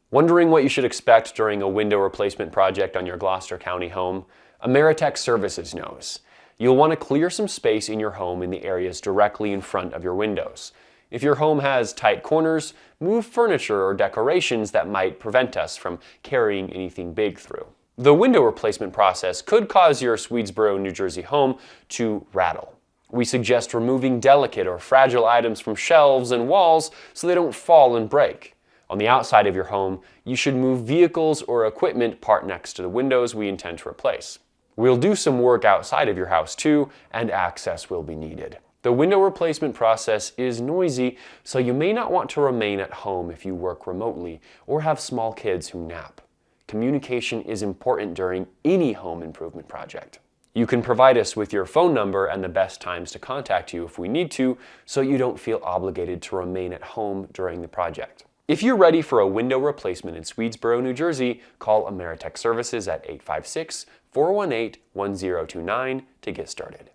Wondering what you should expect during a window replacement project on your Gloucester County home? Ameritech Services knows. You'll want to clear some space in your home in the areas directly in front of your windows. If your home has tight corners, move furniture or decorations that might prevent us from carrying anything big through. The window replacement process could cause your Swedesboro, New Jersey home to rattle. We suggest removing delicate or fragile items from shelves and walls so they don't fall and break. On the outside of your home, you should move vehicles or equipment parked next to the windows we intend to replace. We'll do some work outside of your house too, and access will be needed. The window replacement process is noisy, so you may not want to remain at home if you work remotely or have small kids who nap. Communication is important during any home improvement project. You can provide us with your phone number and the best times to contact you if we need to, so you don't feel obligated to remain at home during the project. If you're ready for a window replacement in Swedesboro, New Jersey, call Ameritech Services at 856-418-1029 to get started.